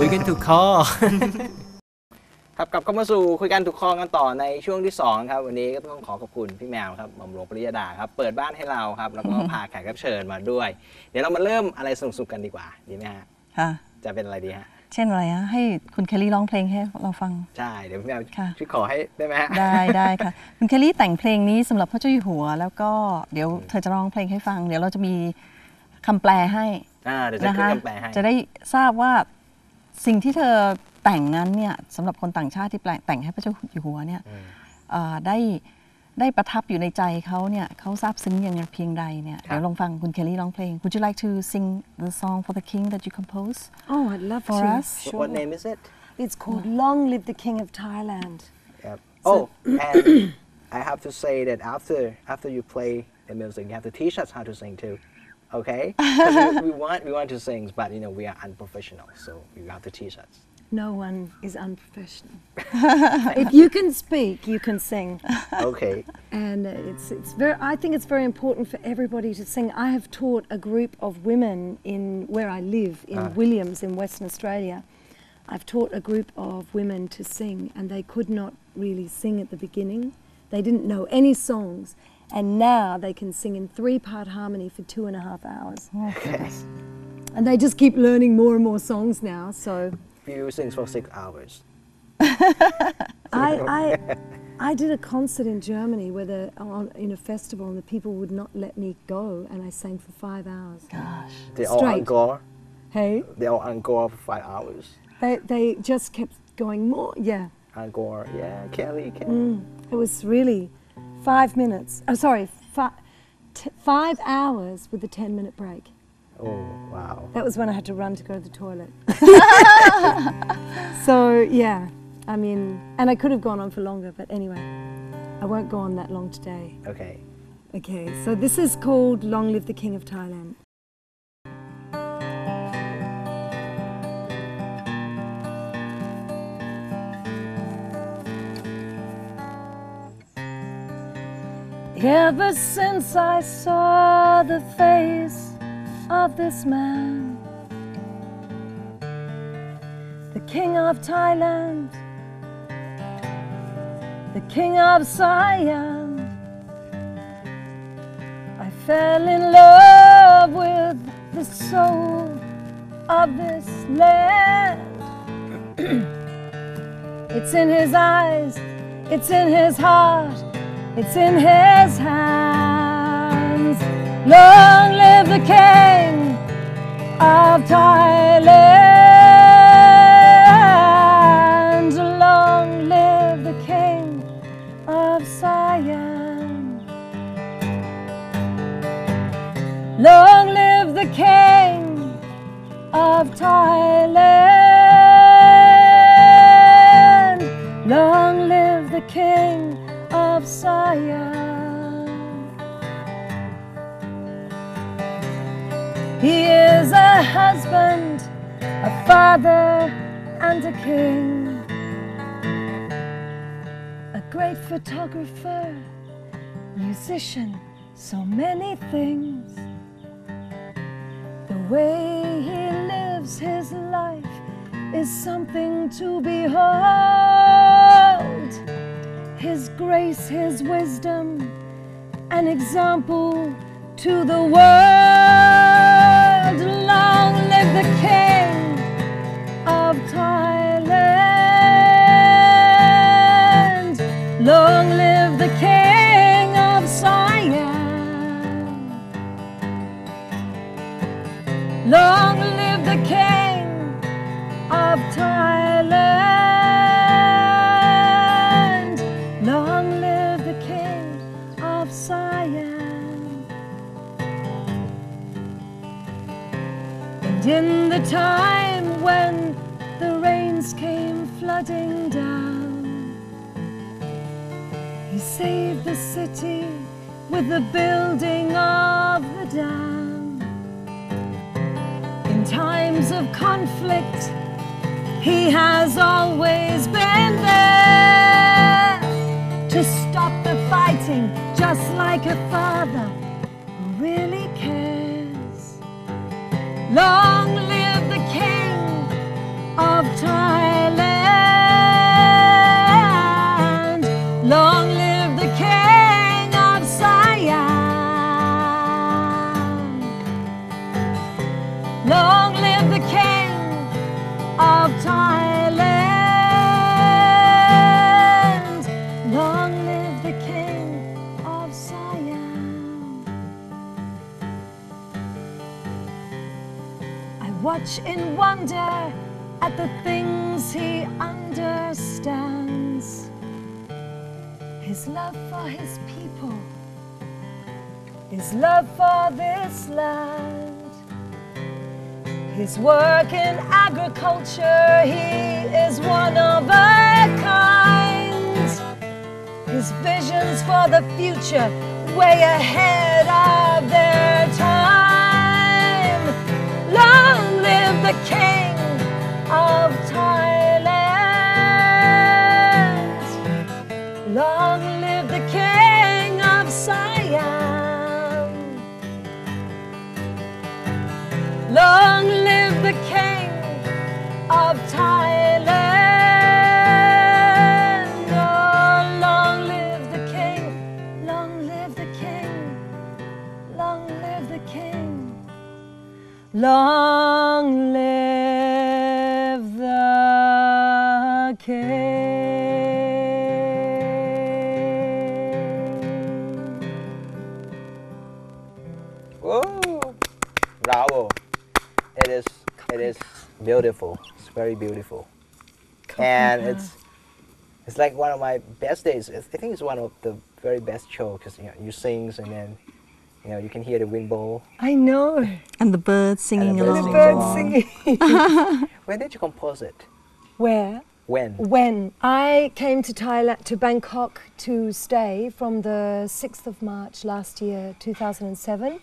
คุยกันถูกคอ ครับกลับเข้ามาสู่คุยกันถูกคอกันต่อในช่วงที่2ครับวันนี้ก็ต้องขอบคุณพี่แมวครับหม่อมหลวงปริยดาครับเปิดบ้านให้เราครับแล้วก็พาแขกรับเชิญมาด้วยเดี๋ยวเรามาเริ่มอะไรสนุกๆกันดีกว่าดีไหมฮะค่ะจะเป็นอะไรดีฮะเช่นอะไรฮะให้คุณเคลลี่ร้องเพลงให้เราฟังใช่เดี๋ยวพี่แมวช่วยขอให้ได้ไหมฮะได้ค่ะคุณเคลลี่แต่งเพลงนี้สำหรับพระเจ้าอยู่หัวแล้วก็เดี๋ยวเธอจะร้องเพลงให้ฟังเดี๋ยวเราจะมีคำแปลให้เดี๋ยวจะขึ้นคำแปลให้จะได้ทราบว่าสิ่งที่เธอแต่งนั้นเนี่ยสำหรับคนต่างชาติที่แต่งให้พระเจ้าอยู่หัวเนี่ยได้ประทับอยู่ในใจเขาเนี่ยเขาซาบซึ้งอย่างเพียงใดเนี่ยเดี๋ยวลองฟังคุณเคลลี่ร้องเพลง Would you like to sing the song for the King that you composed Oh I'd love for to us Sure. What name is it It's called Long Live the King of Thailand Yep. Oh and I have to say that after you play the music you have to teach us how to sing too okay because we want to sing but you know we are unprofessional so you have to teach us No one is unprofessional. If you can speak, you can sing. Okay. And I think it's very important for everybody to sing. I have taught a group of women in where I live, in Williams in Western Australia. I've taught a group of women to sing and they could not really sing at the beginning. They didn't know any songs. And now they can sing in 3-part harmony for 2.5 hours. Okay. And they just keep learning more and more songs now, so... You sing for 6 hours. I did a concert in Germany in a festival and the people would not let me go and I sang for 5 hours. Gosh. They all encore? Hey? They all encore for 5 hours? They just kept going more, yeah. Encore, yeah, Kelly. It was really 5 minutes, 5 hours with a 10-minute break. Oh, wow. That was when I had to run to go to the toilet. So, yeah, I mean, and I could have gone on for longer, but anyway, I won't go on that long today. Okay. Okay, so this is called Long Live the King of Thailand. Ever since I saw the face of this man, the King of Thailand, the King of Siam, I fell in love with the soul of this land. It's in his eyes, it's in his heart, it's in his hands. Long live the King of Thailand. Long live the King of Siam. Long live the King of Thailand. Long live the King of Siam. He is a husband, a father, and a king, a great photographer, musician, so many things. The way he lives his life is something to behold. His grace, his wisdom, an example to the world. Long live the King of Thailand. Long live the King of Siam. Long live the King of Thailand. Long live the King of Siam. And in the time when the rains came flooding down, he saved the city with the building of the dam. In times of conflict, he has always been there to stop the fighting, just like a father who really cares. Long live the King of of Thailand. Long live the king of Siam. Long live the king of Thailand. Long live the king of Siam. I watch in wonder at the things he understands. His love for his people, his love for this land, his work in agriculture, he is one of a kind. His visions for the future, way ahead of their time. Long live the king of Thailand. Long live the king of Siam. Long live the king of Thailand. Oh, long live the king. Long live the king. Long live the king. Long live the king. Whoa! Bravo! It is beautiful. It's very beautiful, and it's like one of my best days. I think it's one of the very best shows because you sing and then you can hear the wind blow. I know. And the birds singing And the along. Birds singing. When did you compose it? Where? When? When I came to Thailand, to Bangkok to stay from the 6th of March last year, 2007,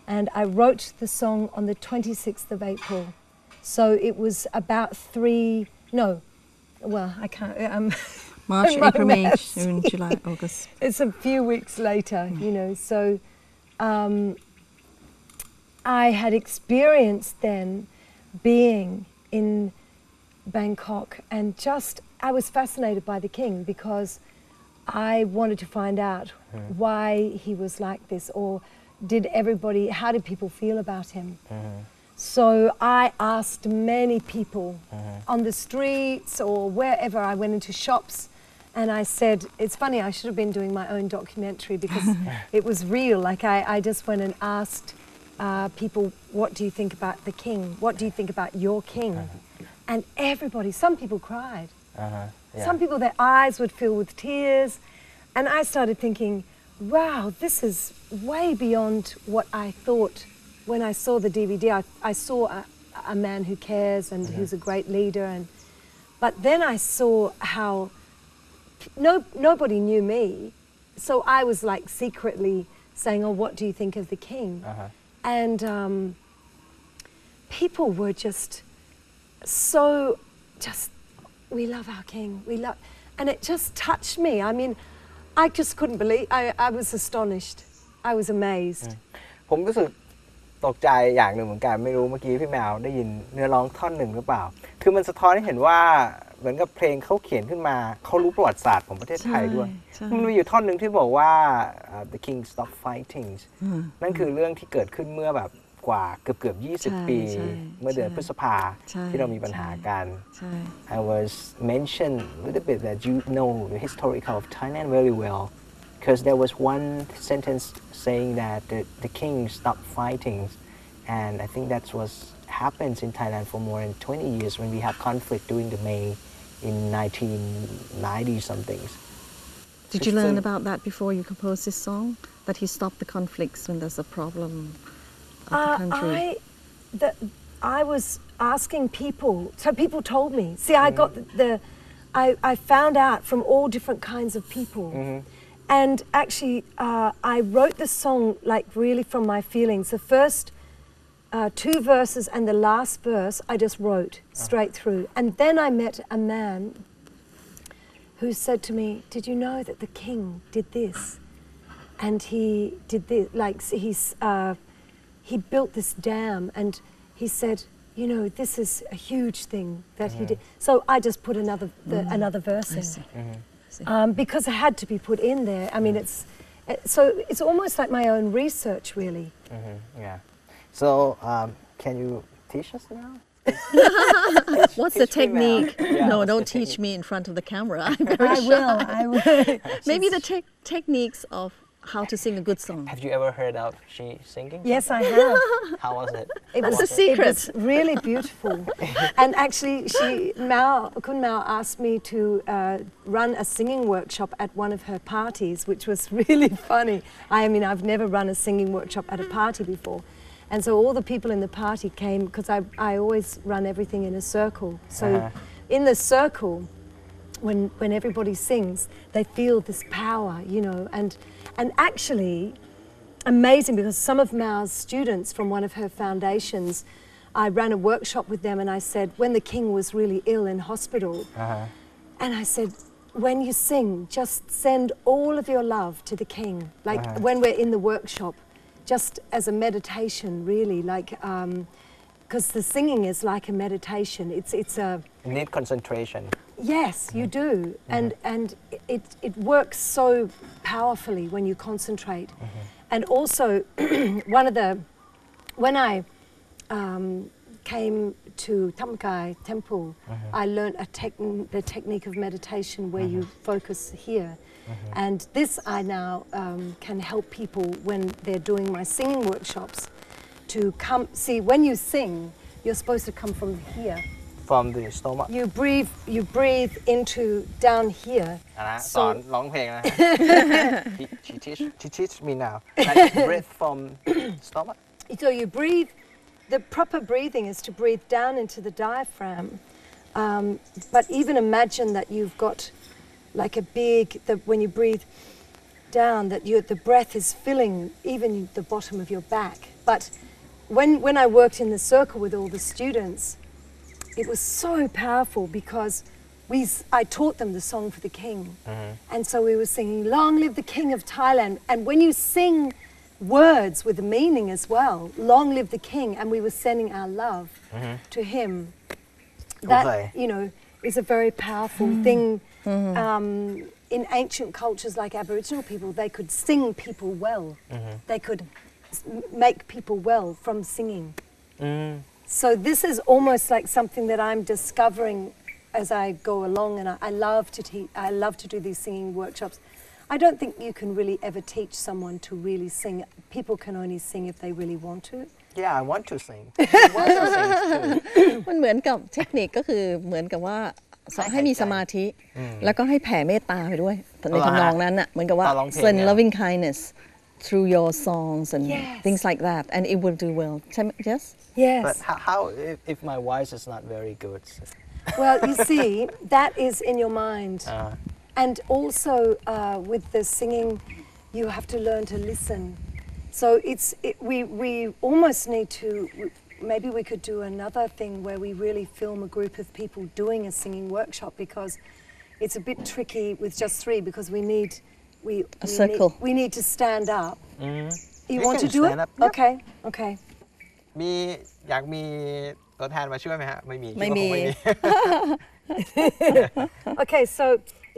and I wrote the song on the 26th of April. So it was about I can't, March, My April, May, mess. June, July, August. it's a few weeks later, so I had experienced then being in Bangkok and I was fascinated by the king because I wanted to find out why he was like this, or how did people feel about him? So I asked many people on the streets or wherever. I went into shops and I said, it's funny, I should have been doing my own documentary because it was real. Like I just went and asked people, what do you think about the king? What do you think about your king? And some people cried. Yeah. Some people, their eyes would fill with tears. And I started thinking, wow, this is way beyond what I thought when I saw the DVD. I saw a man who cares and who's a great leader. But then I saw how nobody knew me. So I was like secretly saying, oh, what do you think of the king? And people were just we love our king. And it just touched me. I mean, I just couldn't believe, I was astonished. I was amazed. ผมรู้สึกตกใจอย่างหนึ่งเหมือนกันไม่รู้เมื่อกี้พี่แมวได้ยินเนื้อร้องท่อนหนึ่งหรือเปล่าคือมันสะท้อนให้เห็นว่าเหมือนกับเพลงเขาเขียนขึ้นมาเขารู้ประวัติศาสตร์ของประเทศไทยด้วยมันมีอยู่ท่อนหนึ่งที่บอกว่า the king stopped fighting นั่นคือเรื่องที่เกิดขึ้นเมื่อแบบกว่าเกือบ20 ปีเมื่อเดือนพฤษภาที่เรามีปัญหากัน I was mentioned a little bit that you know the historical of Thailand very well because there was one sentence saying that the king stopped fighting and I think that was happens in Thailand for more than 20 years when we have conflict during the May in 1990 something. Did you learn about that before you composed this song? That he stopped the conflicts when there's a problem of the country? I was asking people, so people told me. See, I got I found out from all different kinds of people. And actually, I wrote the song like really from my feelings. The first 2 verses and the last verse I just wrote straight through. And then I met a man who said to me, did you know that the king did this? And he did this, like he built this dam, and he said, you know, this is a huge thing that he did. So I just put another verse in, because it had to be put in there. I mean, so it's almost like my own research, really. Yeah. So can you teach us now? What's the Teach me, Mel. technique? Yeah, No, what's the don't teach technique? me in front of the camera. I'm very I will. Maybe the techniques of how to sing a good song. Have you ever heard of she singing? Yes, I have. How was it? What's the It secret? was really beautiful. And actually, Kun Mao asked me to run a singing workshop at one of her parties, which was really funny. I mean, I've never run a singing workshop at a party before. And so all the people in the party came, because I always run everything in a circle. So in the circle, when everybody sings, they feel this power, you know, and actually, amazing, because some of Mao's students from one of her foundations, I ran a workshop with them, and I said, when the king was really ill in hospital, and I said, when you sing, just send all of your love to the king. Like when we're in the workshop, just as a meditation, really, like, because the singing is like a meditation. It's a... You need concentration. Yes, you do, and it works so powerfully when you concentrate. And also, when I came to Thamkai Temple, I learned the technique of meditation where you focus here. And this I now can help people when they're doing my singing workshops to come, see, when you sing, you're supposed to come from here. From the stomach. You breathe into down here. สอนร้องเพลงนะ she teach me now like breathe from stomach. So you breathe, the proper breathing is to breathe down into the diaphragm. But even imagine that you've got like a big, when you breathe down, that the breath is filling even the bottom of your back. But when I worked in the circle with all the students, it was so powerful because I taught them the song for the king. And so we were singing, Long live the King of Thailand. And when you sing words with a meaning as well, Long live the King, and we were sending our love to him. That, you know, is a very powerful thing. In ancient cultures like Aboriginal people, they could sing people well. They could make people well from singing. So this is almost like something that I'm discovering as I go along, and I love to teach. I love to do these singing workshops. I don't think you can really ever teach someone to really sing. People can only sing if they really want to. Yeah, I want to sing. I want to sing too. มันเหมือนกับเทคนิคก็คือเหมือนกับว่าสอนให้มีสมาธิ แล้วก็ให้แผ่เมตตาไปด้วยในทำนองนั้นน่ะเหมือนกับว่า send loving kindness through your songs and things like that, and it will do well. Yes. Yes. But how if my voice is not very good? Well, you see, that is in your mind. And also with the singing, you have to learn to listen. So we almost need to, maybe we could do another thing where we really film a group of people doing a singing workshop, because it's a bit tricky with just three, because we need to stand up. You want to do it? Okay. Okay. อยากมีตัวแทนมาช่วยไหมฮะไม่มี Okay, so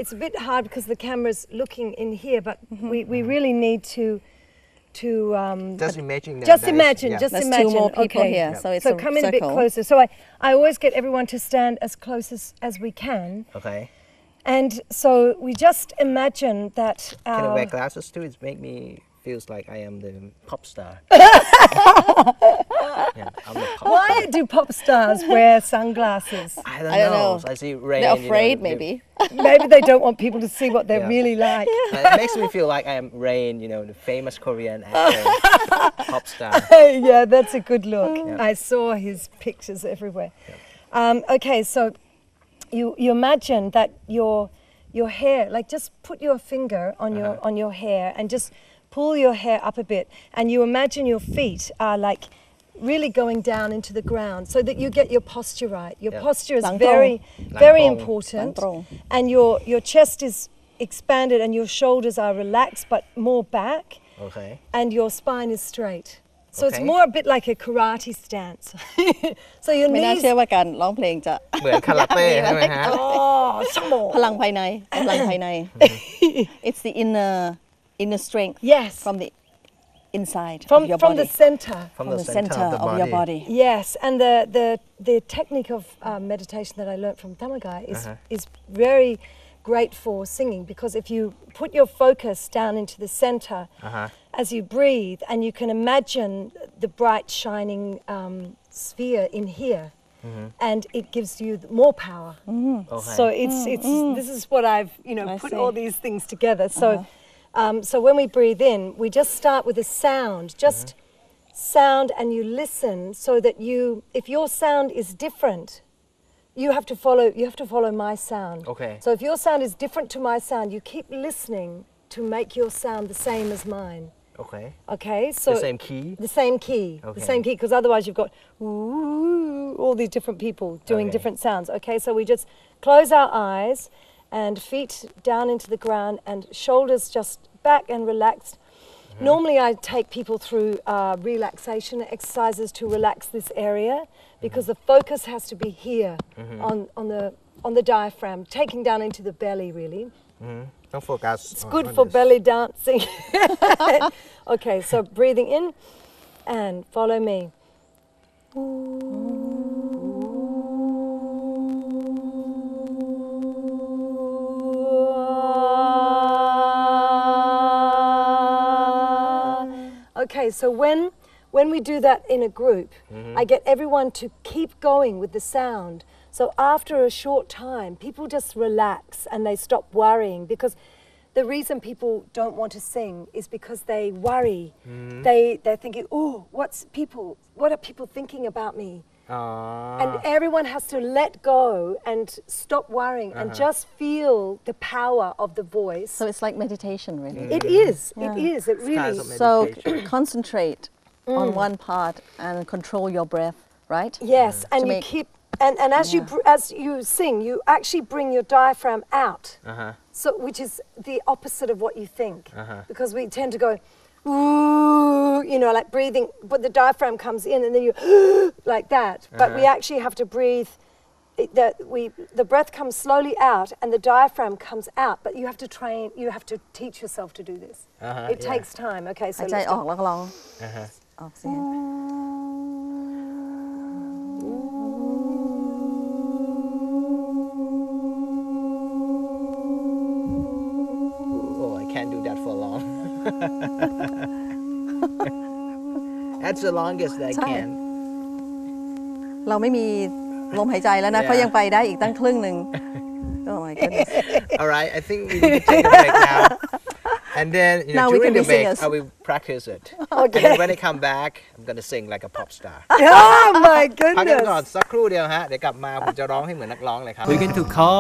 it's a bit hard because the camera's looking in here, but we really need to just imagine that just imagine. There's two more people here, so it's so a come in a bit circle. closer. So I always get everyone to stand as close as we can. Okay. And so we just imagine that Can I wear glasses too? It make me feels like I am the pop star. I'm the pop why do pop stars wear sunglasses? I don't know. I see rain. They're afraid, maybe. Maybe they don't want people to see what they're really like. It makes me feel like I am Rain, you know, the famous Korean actor, pop star. Yeah, that's a good look. I saw his pictures everywhere. Okay, so you imagine that your hair, like just put your finger on your hair and just pull your hair up a bit, and you imagine your feet are like really going down into the ground so that you get your posture right. Your posture is very important, and your chest is expanded and your shoulders are relaxed but more back, Okay. and your spine is straight. So it's Okay. more a bit like a karate stance. So your ไม่น่า knees. เชื่อว่าการร้องเพลงจะ เหมือนคาราเต้ใช่ไหมฮะ Oh, some พลังภายในกำลังภายใน it's the inner strength Yes. from the inside From of your from body the center. From the center of your body Yes, and the technique of meditation that I learned from Tamagai is very great for singing, because if you put your focus down into the center as you breathe, and you can imagine the bright shining sphere in here, and it gives you more power. Okay. So it's this is what I've I put see. all these things together. So so when we breathe in, we just start with a sound, just sound, and you listen so that if your sound is different, you have to follow my sound. Okay. So if your sound is different to my sound, you keep listening to make your sound the same as mine. Okay. Okay? So The same key? The same key. Okay. The same key, because otherwise you've got all these different people doing Okay. different sounds. Okay? So we just close our eyes and feet down into the ground and shoulders just back and relaxed. Normally I take people through relaxation exercises to relax this area, because the focus has to be here on the diaphragm, taking down into the belly really. ต้องโฟกัส It's good for belly dancing. Okay, so breathing in and follow me. Okay, so when we do that in a group, I get everyone to keep going with the sound. So after a short time, people just relax and they stop worrying, because the reason people don't want to sing is because they worry. They're thinking, oh, what are people thinking about me? And everyone has to let go and stop worrying and just feel the power of the voice. so it's like meditation really It is. It is. It really. kinds of so meditation. concentrate on one part and control your breath right Yes, and To you make- keep and as you sing, you actually bring your diaphragm out. So which is the opposite of what you think, because we tend to go, ooh, like breathing, but the diaphragm comes in and then you like that. But we actually have to breathe. The breath comes slowly out and the diaphragm comes out, but you have to train. You have to teach yourself to do this. It takes time. Okay, so หายใจ let's อ go. อกแล้วก็ร้องออกเสียง Oh, I can't do that for long. That's the longest I ใช่ can. เราไม่มีลมหายใจแล้วนะ Yeah. เขายังไปได้อีกตั้งครึ่งหนึ่ง Oh my goodness All right, I think we need to take a break now. And then Now we during can the be break, singers. I will practice it. Okay. And then when I come back, I'm gonna sing like a pop star. Oh my พักกันก่อน goodness. สักครู่เดียวฮะ เดี๋ยวกลับมาผมจะร้องให้เหมือนนักร้องเลยครับ คุยกันถูกคอ